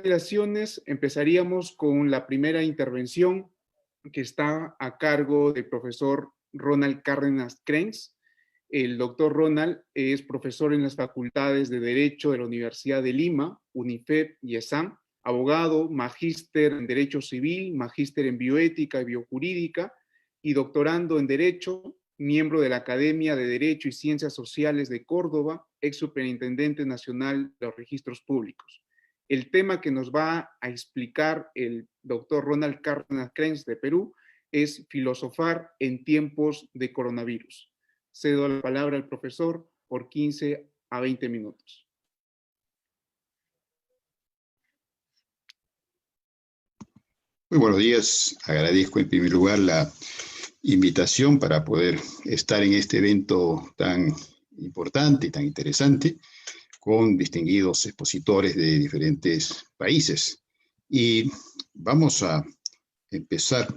Relaciones, empezaríamos con la primera intervención que está a cargo del profesor Ronald Cárdenas Crens. El doctor Ronald es profesor en las facultades de Derecho de la Universidad de Lima, UNIFEP y ESAM, abogado, magíster en Derecho Civil, magíster en Bioética y Biojurídica y doctorando en Derecho, miembro de la Academia de Derecho y Ciencias Sociales de Córdoba, ex superintendente nacional de los registros públicos. El tema que nos va a explicar el doctor Ronald Cárdenas Crens de Perú es filosofar en tiempos de coronavirus. Cedo la palabra al profesor por 15 a 20 minutos. Muy buenos días. Agradezco en primer lugar la invitación para poder estar en este evento tan importante y tan interesante con distinguidos expositores de diferentes países. Y vamos a empezar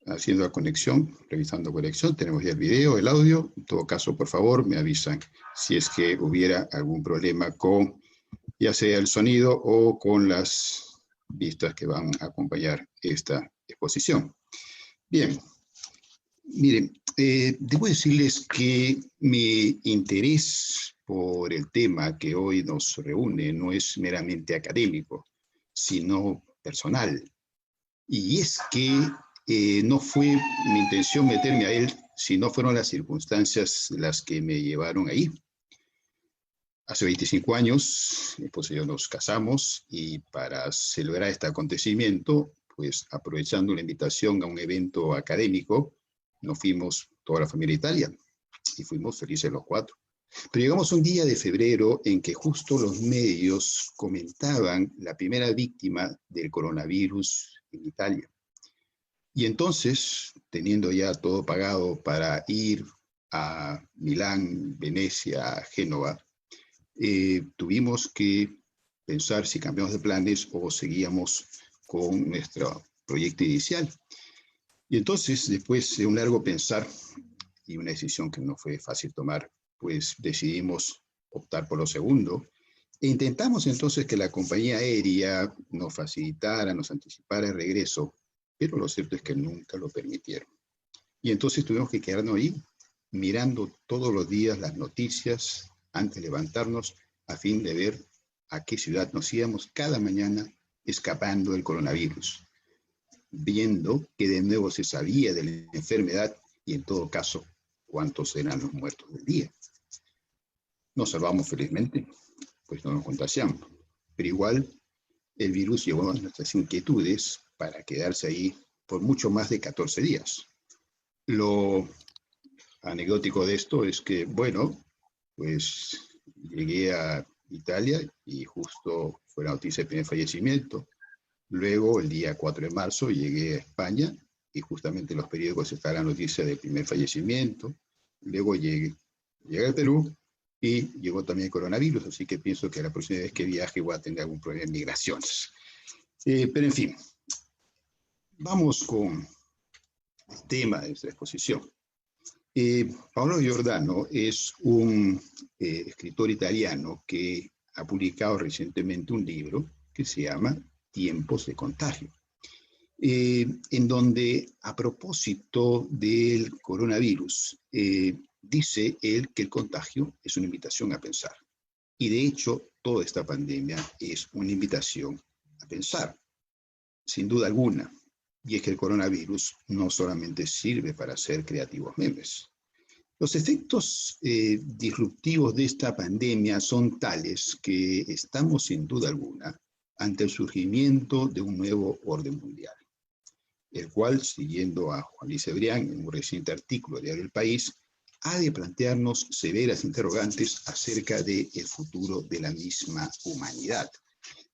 haciendo la conexión, revisando conexión. Tenemos ya el video, el audio. En todo caso, por favor, me avisan si es que hubiera algún problema con ya sea el sonido o con las vistas que van a acompañar esta exposición. Bien, miren, debo decirles que mi interés por el tema que hoy nos reúne no es meramente académico, sino personal. Y es que no fue mi intención meterme a él, sino fueron las circunstancias las que me llevaron ahí. Hace 25 años, mi esposa y yo nos casamos y para celebrar este acontecimiento, pues aprovechando la invitación a un evento académico, nos fuimos toda la familia a Italia y fuimos felices los cuatro. Pero llegamos un día de febrero en que justo los medios comentaban la primera víctima del coronavirus en Italia. Y entonces, teniendo ya todo pagado para ir a Milán, Venecia, Génova, tuvimos que pensar si cambiamos de planes o seguíamos con nuestro proyecto inicial. Y entonces, después de un largo pensar y una decisión que no fue fácil tomar, pues decidimos optar por lo segundo. E intentamos entonces que la compañía aérea nos facilitara, nos anticipara el regreso, pero lo cierto es que nunca lo permitieron. Y entonces tuvimos que quedarnos ahí, mirando todos los días las noticias, antes de levantarnos, a fin de ver a qué ciudad nos íbamos cada mañana escapando del coronavirus, viendo que de nuevo se sabía de la enfermedad y en todo caso cuántos eran los muertos del día. Nos salvamos felizmente, pues no nos contagiamos, pero igual el virus llevó a nuestras inquietudes para quedarse ahí por mucho más de 14 días. Lo anecdótico de esto es que, bueno, pues llegué a Italia y justo fue la noticia del primer fallecimiento. Luego, el día 4 de marzo, llegué a España y justamente en los periódicos está la noticia del primer fallecimiento. Luego llegué al Perú y llegó también el coronavirus, así que pienso que la próxima vez que viaje voy a tener algún problema de migraciones. Pero en fin, vamos con el tema de nuestra exposición. Paolo Giordano es un escritor italiano que ha publicado recientemente un libro que se llama Tiempos de Contagio, en donde a propósito del coronavirus, dice él que el contagio es una invitación a pensar. Y de hecho, toda esta pandemia es una invitación a pensar, sin duda alguna. Y es que el coronavirus no solamente sirve para hacer creativos memes. Los efectos disruptivos de esta pandemia son tales que estamos sin duda alguna ante el surgimiento de un nuevo orden mundial, el cual, siguiendo a Juan Luis Cebrián en un reciente artículo de Diario El País, ha de plantearnos severas interrogantes acerca del futuro de la misma humanidad,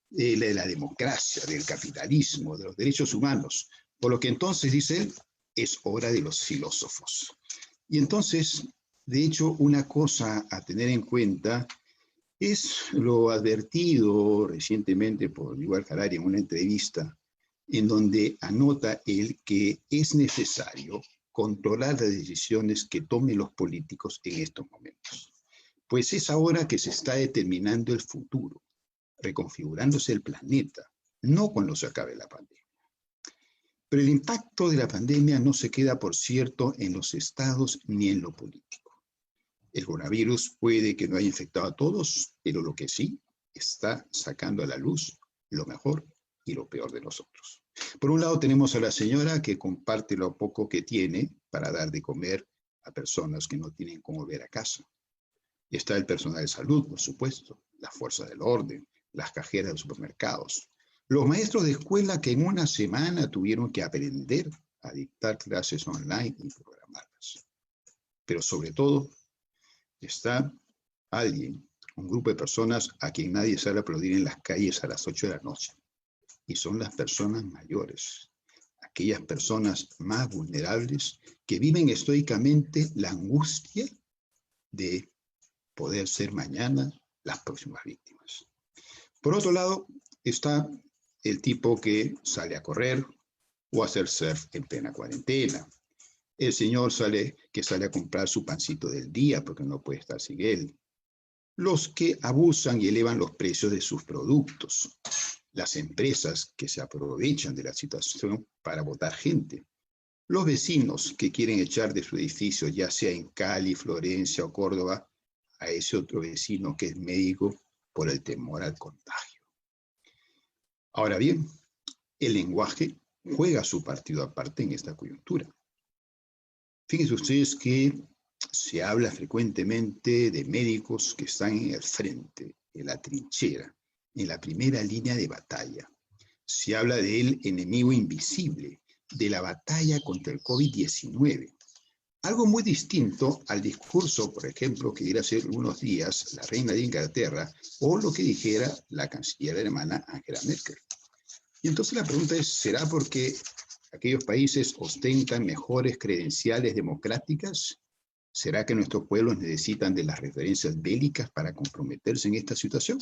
de la democracia, del capitalismo, de los derechos humanos. Por lo que entonces, dice él, es hora de los filósofos. Y entonces, de hecho, una cosa a tener en cuenta es lo advertido recientemente por Yuval Harari en una entrevista, en donde anota él que es necesario controlar las decisiones que tomen los políticos en estos momentos. Pues es ahora que se está determinando el futuro. reconfigurándose el planeta, no cuando se acabe la pandemia. Pero el impacto de la pandemia no se queda, por cierto, en los estados ni en lo político. El coronavirus puede que no haya infectado a todos, pero lo que sí está sacando a la luz lo mejor y lo peor de nosotros. Por un lado tenemos a la señora que comparte lo poco que tiene para dar de comer a personas que no tienen cómo volver a casa. Está el personal de salud, por supuesto, las fuerzas del orden, las cajeras de los supermercados, los maestros de escuela que en una semana tuvieron que aprender a dictar clases online y programarlas. Pero sobre todo está alguien, un grupo de personas a quien nadie sale a aplaudir en las calles a las 8 de la noche. Y son las personas mayores, aquellas personas más vulnerables que viven estoicamente la angustia de poder ser mañana las próximas víctimas. Por otro lado, está el tipo que sale a correr o a hacer surf en plena cuarentena. El señor que sale a comprar su pancito del día porque no puede estar sin él. Los que abusan y elevan los precios de sus productos. Las empresas que se aprovechan de la situación para botar gente. Los vecinos que quieren echar de su edificio, ya sea en Cali, Florencia o Córdoba, a ese otro vecino que es médico por el temor al contagio. Ahora bien, el lenguaje juega su partido aparte en esta coyuntura. Fíjense ustedes que se habla frecuentemente de médicos que están en el frente, en la trinchera, en la primera línea de batalla. Se habla del enemigo invisible, de la batalla contra el COVID-19. Algo muy distinto al discurso, por ejemplo, que diera hace unos días la reina de Inglaterra o lo que dijera la canciller alemana Angela Merkel. Y entonces la pregunta es, ¿será porque aquellos países ostentan mejores credenciales democráticas? ¿Será que nuestros pueblos necesitan de las referencias bélicas para comprometerse en esta situación?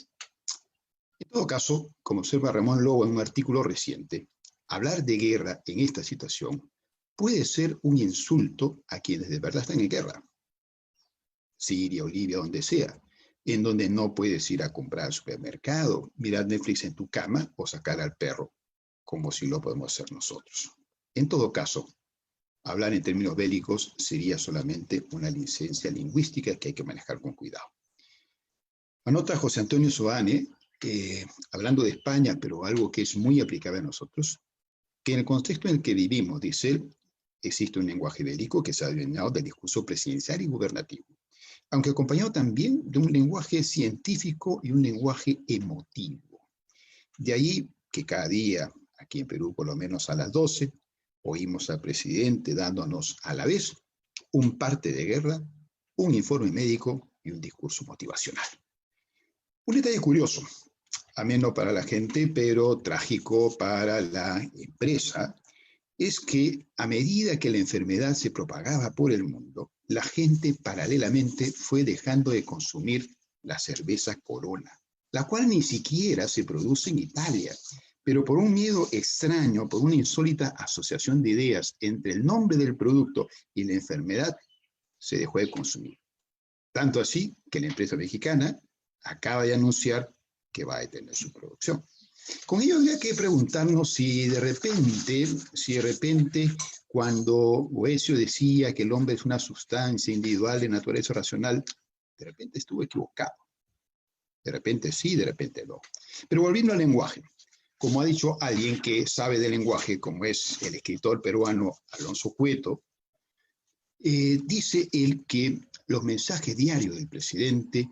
En todo caso, como observa Ramón Lobo en un artículo reciente, hablar de guerra en esta situación puede ser un insulto a quienes de verdad están en guerra. Siria, Libia, donde sea, en donde no puedes ir a comprar al supermercado, mirar Netflix en tu cama o sacar al perro, como si lo podemos hacer nosotros. En todo caso, hablar en términos bélicos sería solamente una licencia lingüística que hay que manejar con cuidado. Anota José Antonio Soane, hablando de España, pero algo que es muy aplicable a nosotros, que en el contexto en el que vivimos, dice él, existe un lenguaje bélico que se ha adivinado del discurso presidencial y gubernativo, aunque acompañado también de un lenguaje científico y un lenguaje emotivo. De ahí que cada día, aquí en Perú por lo menos a las 12, oímos al presidente dándonos a la vez un parte de guerra, un informe médico y un discurso motivacional. Un detalle curioso, ameno para la gente, pero trágico para la empresa, es que a medida que la enfermedad se propagaba por el mundo, la gente paralelamente fue dejando de consumir la cerveza Corona, la cual ni siquiera se produce en Italia, pero por un miedo extraño, por una insólita asociación de ideas entre el nombre del producto y la enfermedad, se dejó de consumir. Tanto así que la empresa mexicana acaba de anunciar que va a detener su producción. Con ello habría que preguntarnos si de repente, cuando Boecio decía que el hombre es una sustancia individual de naturaleza racional, de repente estuvo equivocado. De repente sí, de repente no. Pero volviendo al lenguaje, como ha dicho alguien que sabe de lenguaje, como es el escritor peruano Alonso Cueto, dice él que los mensajes diarios del presidente,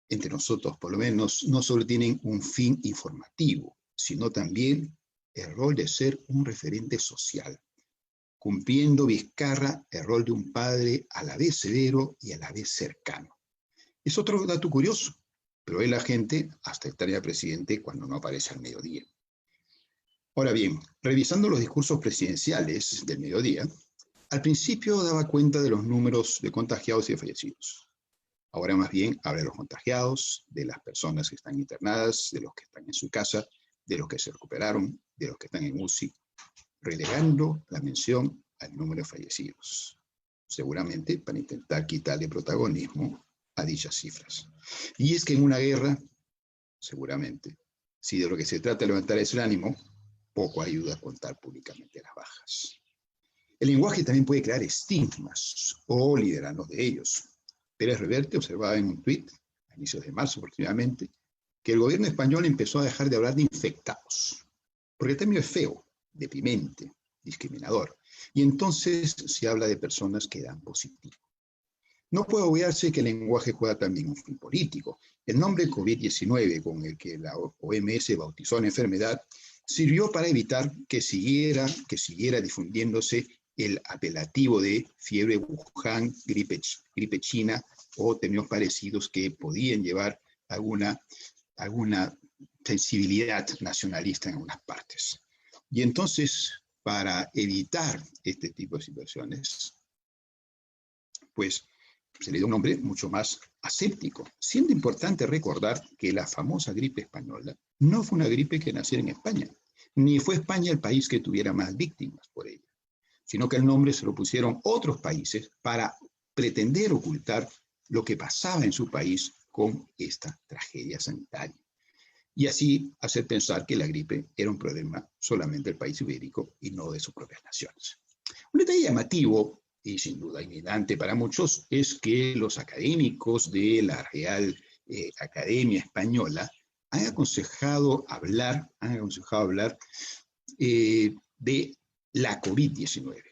entre nosotros por lo menos, no solo tienen un fin informativo, sino también el rol de ser un referente social, cumpliendo Vizcarra el rol de un padre a la vez severo y a la vez cercano. Es otro dato curioso, pero es la gente hasta estar ya presidente cuando no aparece al mediodía. Ahora bien, revisando los discursos presidenciales del mediodía, al principio daba cuenta de los números de contagiados y de fallecidos. Ahora más bien habla de los contagiados, de las personas que están internadas, de los que están en su casa, de los que se recuperaron, de los que están en UCI, relegando la mención al número de fallecidos, seguramente para intentar quitarle protagonismo a dichas cifras. Y es que en una guerra, seguramente, Si de lo que se trata es levantar ese ánimo, poco ayuda a contar públicamente las bajas. El lenguaje también puede crear estigmas o liderarnos de ellos. Pérez Reverte observaba en un tuit, a inicios de marzo aproximadamente, que el gobierno español empezó a dejar de hablar de infectados, porque el término es feo, deprimente, discriminador, y entonces se habla de personas que dan positivo. No puede obviarse que el lenguaje juega también un fin político. El nombre COVID-19, con el que la OMS bautizó la enfermedad, sirvió para evitar que siguiera difundiéndose el apelativo de fiebre Wuhan, gripe china o términos parecidos que podían llevar alguna sensibilidad nacionalista en algunas partes. Y entonces, para evitar este tipo de situaciones, pues se le dio un nombre mucho más aséptico, siendo importante recordar que la famosa gripe española no fue una gripe que naciera en España, ni fue España el país que tuviera más víctimas por ella, sino que el nombre se lo pusieron otros países para pretender ocultar lo que pasaba en su país con esta tragedia sanitaria. Y así hacer pensar que la gripe era un problema solamente del país ibérico y no de sus propias naciones. Un detalle llamativo y sin duda indignante para muchos es que los académicos de la Real Academia Española han aconsejado hablar de la COVID-19.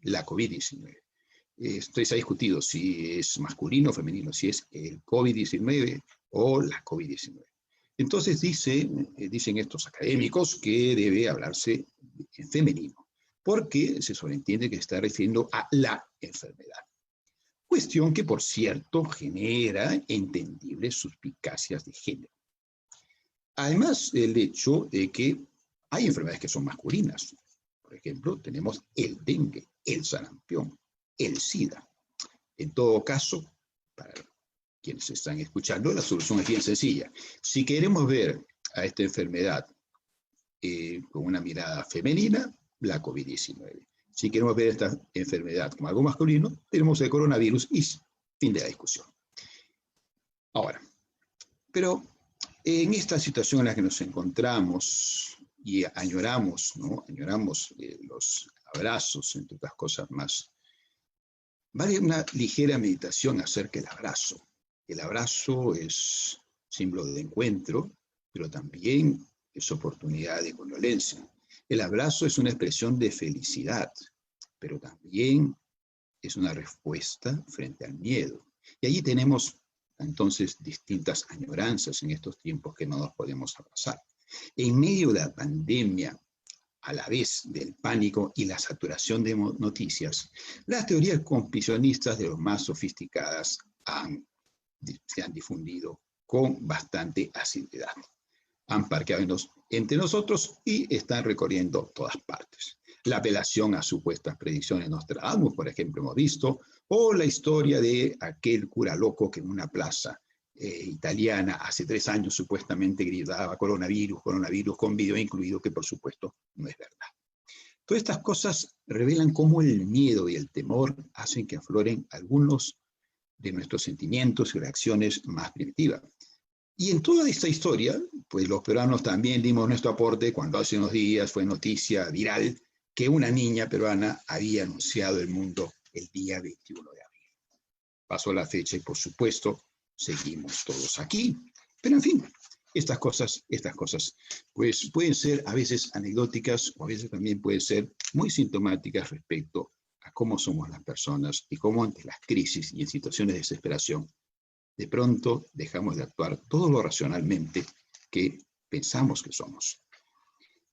La COVID-19. Esto se ha discutido si es masculino o femenino, si es el COVID-19 o la COVID-19. Entonces dicen estos académicos que debe hablarse en femenino, porque se sobreentiende que se está refiriendo a la enfermedad. Cuestión que, por cierto, genera entendibles suspicacias de género. Además, el hecho de que hay enfermedades que son masculinas. Por ejemplo, tenemos el dengue, el sarampión, el SIDA. En todo caso, para quienes están escuchando, la solución es bien sencilla. Si queremos ver a esta enfermedad con una mirada femenina, la COVID-19. Si queremos ver esta enfermedad como algo masculino, tenemos el coronavirus y fin de la discusión. Ahora, pero en esta situación en la que nos encontramos y añoramos, ¿no? Añoramos los abrazos, entre otras cosas más, vale una ligera meditación acerca del abrazo. El abrazo es símbolo de encuentro, pero también es oportunidad de condolencia. El abrazo es una expresión de felicidad, pero también es una respuesta frente al miedo. Y allí tenemos entonces distintas añoranzas en estos tiempos que no nos podemos abrazar. En medio de la pandemia, a la vez del pánico y la saturación de noticias, las teorías conspiracionistas de los más sofisticadas se han difundido con bastante asiduidad. Han parqueado entre nosotros y están recorriendo todas partes. La apelación a supuestas predicciones Nostradamus, por ejemplo, hemos visto, o la historia de aquel cura loco que en una plaza italiana hace 3 años supuestamente gritaba coronavirus, coronavirus, con video incluido, que por supuesto no es verdad. Todas estas cosas revelan cómo el miedo y el temor hacen que afloren algunos de nuestros sentimientos y reacciones más primitivas. Y en toda esta historia, pues los peruanos también dimos nuestro aporte cuando hace unos días fue noticia viral que una niña peruana había anunciado el mundo el día 21 de abril. Pasó la fecha y por supuesto seguimos todos aquí. Pero en fin, estas cosas pues pueden ser a veces anecdóticas o a veces también pueden ser muy sintomáticas respecto a cómo somos las personas y cómo ante las crisis y en situaciones de desesperación de pronto dejamos de actuar todo lo racionalmente que pensamos que somos.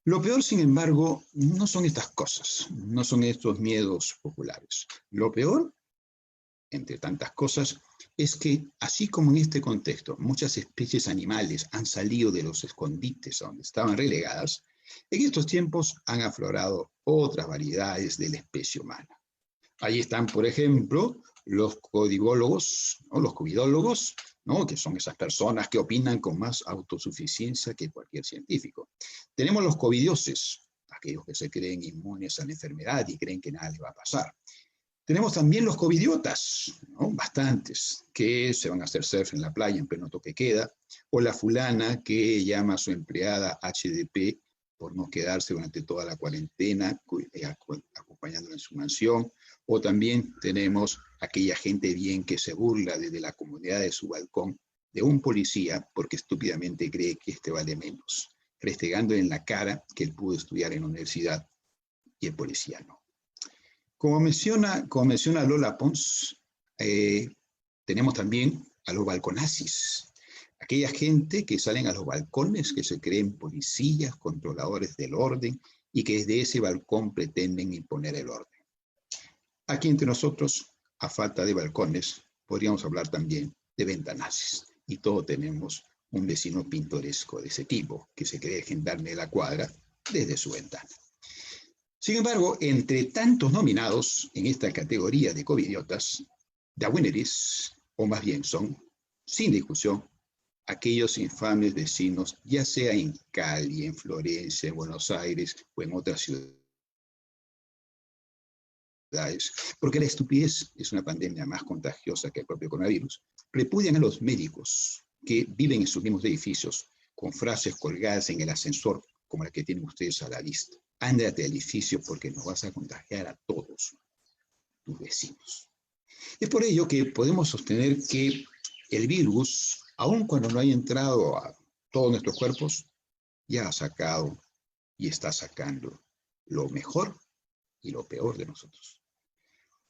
Lo peor, sin embargo, no son estas cosas, no son estos miedos populares. Lo peor, entre tantas cosas, es que, así como en este contexto muchas especies animales han salido de los escondites a donde estaban relegadas, en estos tiempos han aflorado otras variedades de la especie humana. Ahí están, por ejemplo, los covidólogos, ¿no? Los covidólogos, ¿no? Que son esas personas que opinan con más autosuficiencia que cualquier científico. Tenemos los covidioses, aquellos que se creen inmunes a la enfermedad y creen que nada les va a pasar. Tenemos también los covidiotas, ¿no? Bastantes, que se van a hacer surf en la playa en pleno toque queda, o la fulana que llama a su empleada HDP por no quedarse durante toda la cuarentena, acompañándola en su mansión, o también tenemos aquella gente bien que se burla desde la comodidad de su balcón de un policía porque estúpidamente cree que este vale menos, restregando en la cara que él pudo estudiar en la universidad y el policía no. Como menciona Lola Pons, tenemos también a los balconazis, aquella gente que salen a los balcones, que se creen policías, controladores del orden, y que desde ese balcón pretenden imponer el orden. Aquí entre nosotros, a falta de balcones, podríamos hablar también de ventanazis, y todos tenemos un vecino pintoresco de ese tipo, que se cree el gendarme de la cuadra desde su ventana. Sin embargo, entre tantos nominados en esta categoría de covidiotas, the winners, o más bien son, sin discusión, aquellos infames vecinos, ya sea en Cali, en Florencia, en Buenos Aires o en otras ciudades, porque la estupidez es una pandemia más contagiosa que el propio coronavirus, repudian a los médicos que viven en sus mismos edificios con frases colgadas en el ascensor como la que tienen ustedes a la vista. Ándate al edificio porque nos vas a contagiar a todos tus vecinos. Es por ello que podemos sostener que el virus, aun cuando no haya entrado a todos nuestros cuerpos, ya ha sacado y está sacando lo mejor y lo peor de nosotros.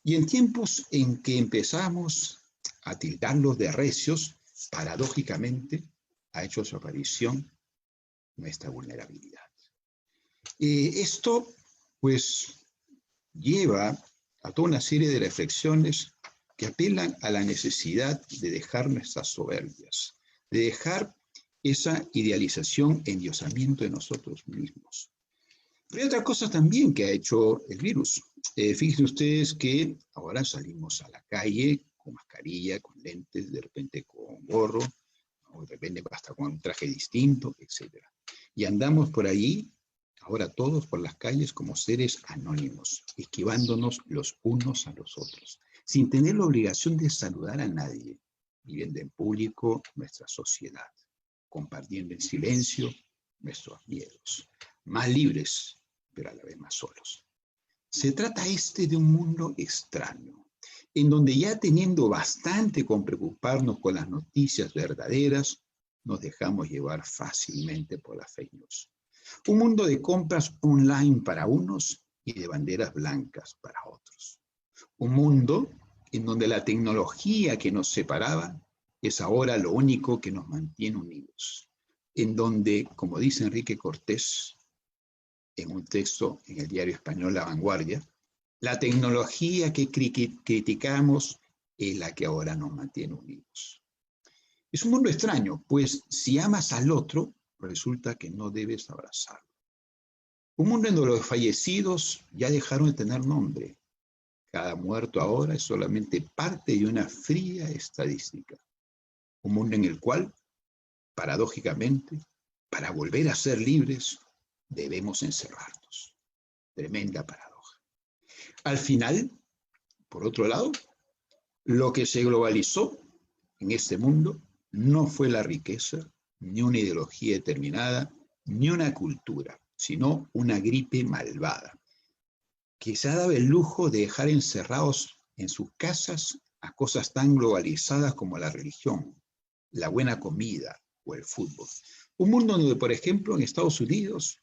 Y en tiempos en que empezamos a tildarlos de recios, paradójicamente ha hecho su aparición nuestra vulnerabilidad. Esto, pues, lleva a toda una serie de reflexiones que apelan a la necesidad de dejar nuestras soberbias, de dejar esa idealización, endiosamiento de nosotros mismos. Pero hay otra cosa también que ha hecho el virus. Fíjense ustedes que ahora salimos a la calle con mascarilla, con lentes, de repente con gorro, o de repente hasta con un traje distinto, etc. Y andamos por ahí, ahora todos por las calles como seres anónimos, esquivándonos los unos a los otros, sin tener la obligación de saludar a nadie, viviendo en público nuestra sociedad, compartiendo en silencio nuestros miedos, más libres, pero a la vez más solos. Se trata de un mundo extraño, en donde ya teniendo bastante con preocuparnos con las noticias verdaderas, nos dejamos llevar fácilmente por las fake news. Un mundo de compras online para unos y de banderas blancas para otros. Un mundo en donde la tecnología que nos separaba es ahora lo único que nos mantiene unidos. En donde, como dice Enrique Cortés, en un texto en el diario español La Vanguardia, la tecnología que criticamos es la que ahora nos mantiene unidos. Es un mundo extraño, pues si amas al otro, resulta que no debes abrazarlo. Un mundo en donde los fallecidos ya dejaron de tener nombre. Cada muerto ahora es solamente parte de una fría estadística. Un mundo en el cual, paradójicamente, para volver a ser libres, debemos encerrarnos. Tremenda paradoja. Al final, por otro lado, lo que se globalizó en este mundo no fue la riqueza, ni una ideología determinada, ni una cultura, sino una gripe malvada, que se ha dado el lujo de dejar encerrados en sus casas a cosas tan globalizadas como la religión, la buena comida o el fútbol. Un mundo donde, por ejemplo, en Estados Unidos,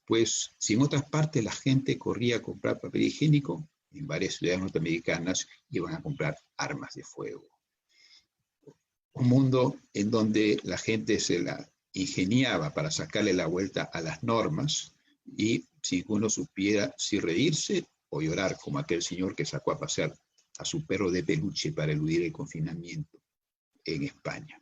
pues si en otras partes la gente corría a comprar papel higiénico, en varias ciudades norteamericanas iban a comprar armas de fuego. Un mundo en donde la gente se la ingeniaba para sacarle la vuelta a las normas y si uno supiera si reírse o llorar, como aquel señor que sacó a pasear a su perro de peluche para eludir el confinamiento en España.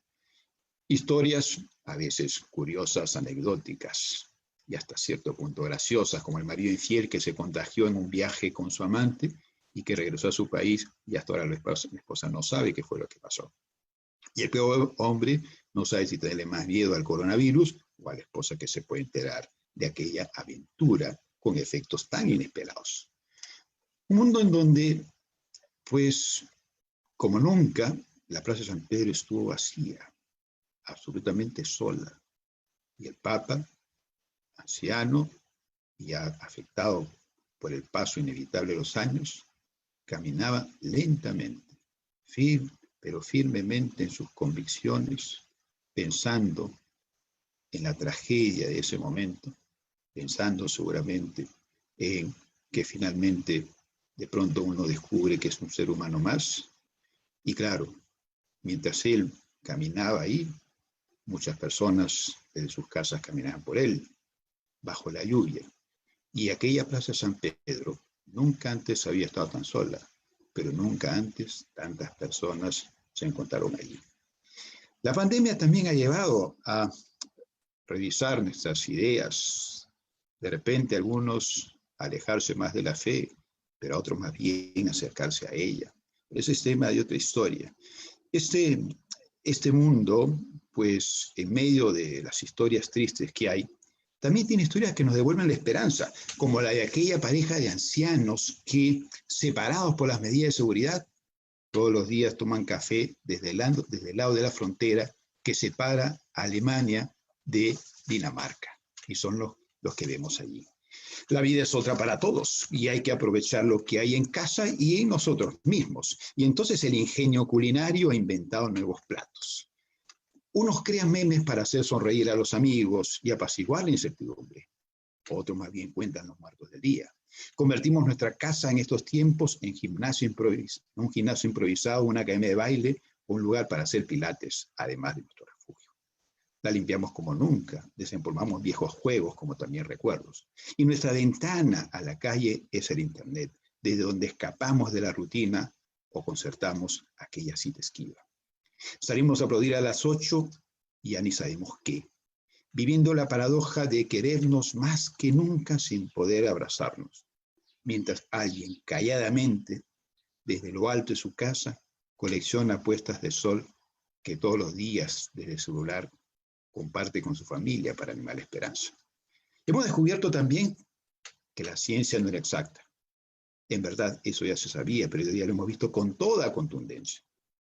Historias a veces curiosas, anecdóticas y hasta cierto punto graciosas, como el marido infiel que se contagió en un viaje con su amante y que regresó a su país y hasta ahora la esposa no sabe qué fue lo que pasó. Y el peor hombre no sabe si tenerle más miedo al coronavirus o a la esposa que se puede enterar de aquella aventura con efectos tan inesperados. Un mundo en donde Pues, como nunca, la Plaza San Pedro estuvo vacía, absolutamente sola. Y el Papa, anciano, ya afectado por el paso inevitable de los años, caminaba lentamente, pero firmemente en sus convicciones, pensando en la tragedia de ese momento, pensando seguramente en que finalmente de pronto uno descubre que es un ser humano más. Y claro, mientras él caminaba ahí, muchas personas desde sus casas caminaban por él, bajo la lluvia. Y aquella Plaza San Pedro nunca antes había estado tan sola, pero nunca antes tantas personas se encontraron allí. La pandemia también ha llevado a revisar nuestras ideas. De repente algunos alejarse más de la fe, pero a otros más bien acercarse a ella. Ese es tema de otra historia. Este mundo, pues en medio de las historias tristes que hay, también tiene historias que nos devuelven la esperanza, como la de aquella pareja de ancianos que, separados por las medidas de seguridad, todos los días toman café desde el lado de la frontera que separa a Alemania de Dinamarca. Y son los que vemos allí. La vida es otra para todos y hay que aprovechar lo que hay en casa y en nosotros mismos. Y entonces el ingenio culinario ha inventado nuevos platos. Unos crean memes para hacer sonreír a los amigos y apaciguar la incertidumbre. Otros más bien cuentan los muertos del día. Convertimos nuestra casa en estos tiempos en un gimnasio improvisado, una academia de baile, un lugar para hacer pilates, además de nuestro refugio. La limpiamos como nunca, desempolvamos viejos juegos como también recuerdos. Y nuestra ventana a la calle es el Internet, desde donde escapamos de la rutina o concertamos aquella cita esquiva. Salimos a aplaudir a las 8 y ya ni sabemos qué, viviendo la paradoja de querernos más que nunca sin poder abrazarnos, mientras alguien calladamente, desde lo alto de su casa, colecciona puestas de sol que todos los días desde el celular comparte con su familia para animar la esperanza. Hemos descubierto también que la ciencia no era exacta. En verdad, eso ya se sabía, pero hoy día lo hemos visto con toda contundencia.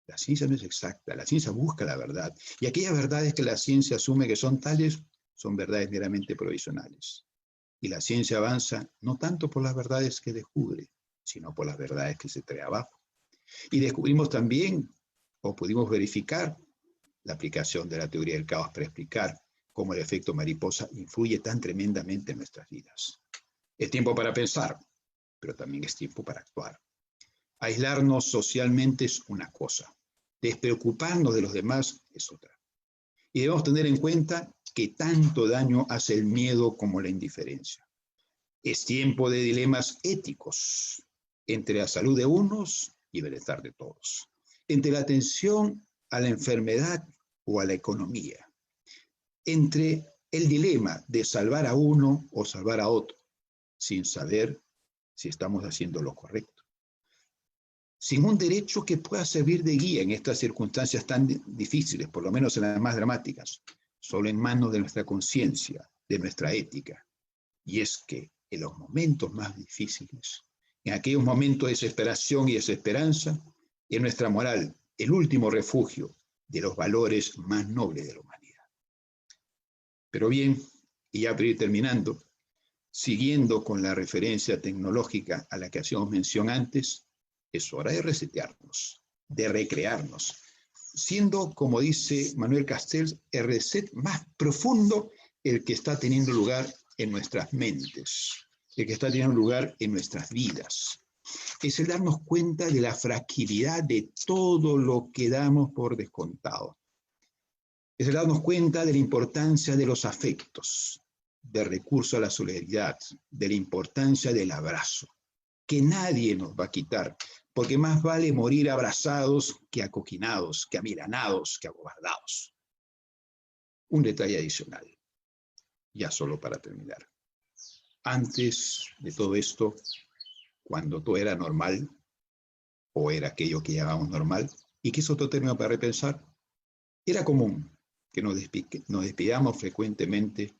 La ciencia no es exacta, la ciencia busca la verdad. Y aquellas verdades que la ciencia asume que son tales, son verdades meramente provisionales. Y la ciencia avanza no tanto por las verdades que descubre, sino por las verdades que se trae abajo. Y descubrimos también, o pudimos verificar, la aplicación de la teoría del caos para explicar cómo el efecto mariposa influye tan tremendamente en nuestras vidas. Es tiempo para pensar, pero también es tiempo para actuar. Aislarnos socialmente es una cosa, despreocuparnos de los demás es otra. Y debemos tener en cuenta que tanto daño hace el miedo como la indiferencia. Es tiempo de dilemas éticos entre la salud de unos y el bienestar de todos, entre la atención a la enfermedad o a la economía, entre el dilema de salvar a uno o salvar a otro, sin saber si estamos haciendo lo correcto. Sin un derecho que pueda servir de guía en estas circunstancias tan difíciles, por lo menos en las más dramáticas, solo en manos de nuestra conciencia, de nuestra ética. Y es que en los momentos más difíciles, en aquellos momentos de desesperación y desesperanza, es nuestra moral el último refugio de los valores más nobles de la humanidad. Pero bien, y ya para ir terminando, siguiendo con la referencia tecnológica a la que hacíamos mención antes, es hora de resetearnos, de recrearnos, siendo, como dice Manuel Castells, el reset más profundo el que está teniendo lugar en nuestras mentes, el que está teniendo lugar en nuestras vidas. Es el darnos cuenta de la fragilidad de todo lo que damos por descontado. Es el darnos cuenta de la importancia de los afectos, del recurso a la solidaridad, de la importancia del abrazo, que nadie nos va a quitar, porque más vale morir abrazados que acoquinados, que amilanados, que acobardados. Un detalle adicional, ya solo para terminar. Antes de todo esto, cuando todo era normal, o era aquello que llamamos normal, y que es otro término para repensar, era común que nos despidamos frecuentemente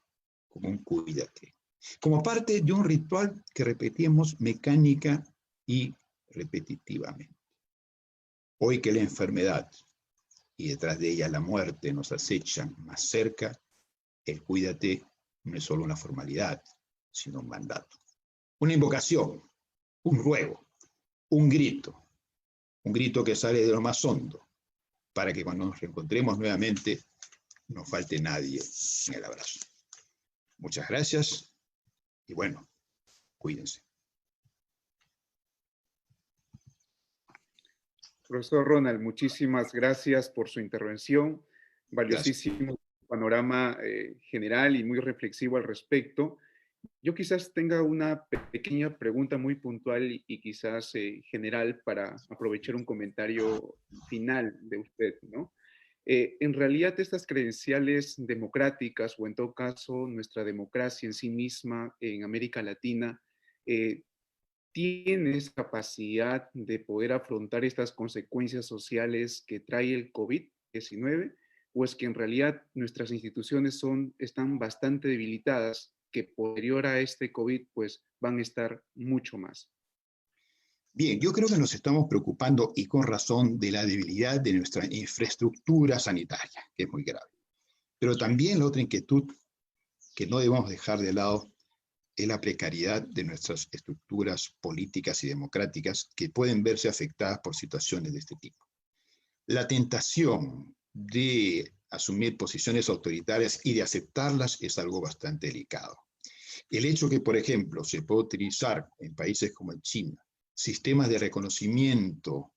como un cuídate, como parte de un ritual que repetíamos mecánica y repetitivamente. Hoy que la enfermedad y detrás de ella la muerte nos acechan más cerca, el cuídate no es solo una formalidad, sino un mandato. Una invocación, un ruego, un grito que sale de lo más hondo, para que cuando nos reencontremos nuevamente no falte nadie en el abrazo. Muchas gracias y bueno, cuídense. Profesor Ronald, muchísimas gracias por su intervención, Gracias. valiosísimo panorama general y muy reflexivo al respecto. Yo quizás tenga una pequeña pregunta muy puntual y quizás general para aprovechar un comentario final de usted, ¿no? En realidad estas credenciales democráticas o en todo caso nuestra democracia en sí misma en América Latina eh, tiene esa capacidad de poder afrontar estas consecuencias sociales que trae el COVID-19, o es que en realidad nuestras instituciones están bastante debilitadas, que posterior a este COVID, pues van a estar mucho más. Bien, yo creo que nos estamos preocupando y con razón de la debilidad de nuestra infraestructura sanitaria, que es muy grave. Pero también la otra inquietud que no debemos dejar de lado es la precariedad de nuestras estructuras políticas y democráticas que pueden verse afectadas por situaciones de este tipo. La tentación de asumir posiciones autoritarias y de aceptarlas es algo bastante delicado. El hecho que, por ejemplo, se puede utilizar en países como en China sistemas de reconocimiento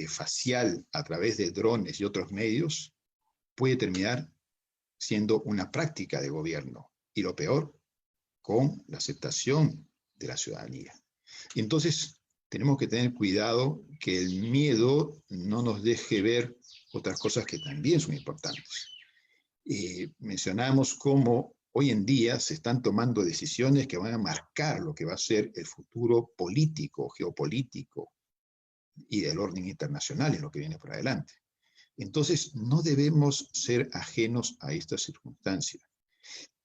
facial a través de drones y otros medios puede terminar siendo una práctica de gobierno. Y lo peor, con la aceptación de la ciudadanía. Entonces, tenemos que tener cuidado que el miedo no nos deje ver otras cosas que también son importantes. Mencionamos cómo hoy en día se están tomando decisiones que van a marcar lo que va a ser el futuro político, geopolítico y del orden internacional en lo que viene por adelante. Entonces, no debemos ser ajenos a esta circunstancia.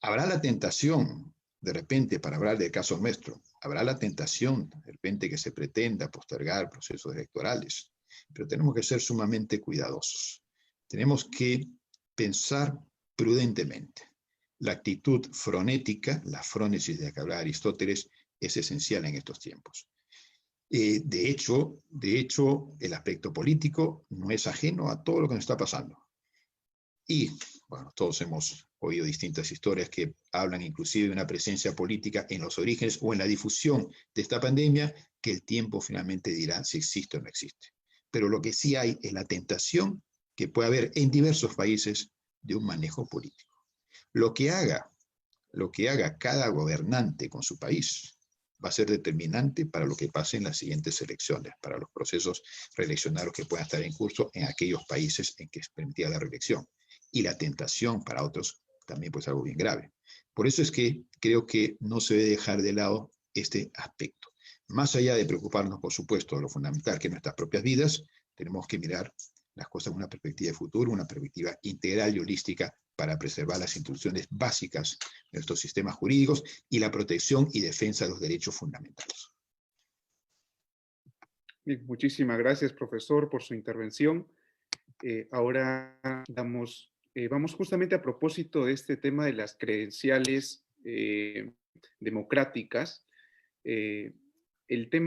Habrá la tentación, de repente, para hablar del caso nuestro, habrá la tentación, de repente, que se pretenda postergar procesos electorales, pero tenemos que ser sumamente cuidadosos. Tenemos que pensar prudentemente. La actitud frenética, la frónesis de la que hablaba Aristóteles, es esencial en estos tiempos. De hecho, el aspecto político no es ajeno a todo lo que nos está pasando. Y, bueno, todos hemos oído distintas historias que hablan inclusive de una presencia política en los orígenes o en la difusión de esta pandemia, que el tiempo finalmente dirá si existe o no existe. Pero lo que sí hay es la tentación que puede haber en diversos países de un manejo político. Lo que haga cada gobernante con su país va a ser determinante para lo que pase en las siguientes elecciones, para los procesos reeleccionarios que puedan estar en curso en aquellos países en que es permitida la reelección. Y la tentación para otros también puede ser algo bien grave. Por eso es que creo que no se debe dejar de lado este aspecto. Más allá de preocuparnos, por supuesto, de lo fundamental que es nuestras propias vidas, tenemos que mirar las cosas con una perspectiva de futuro, una perspectiva integral y holística para preservar las instituciones básicas de nuestros sistemas jurídicos y la protección y defensa de los derechos fundamentales. Bien, muchísimas gracias, profesor, por su intervención. Ahora vamos justamente a propósito de este tema de las credenciales democráticas. El tema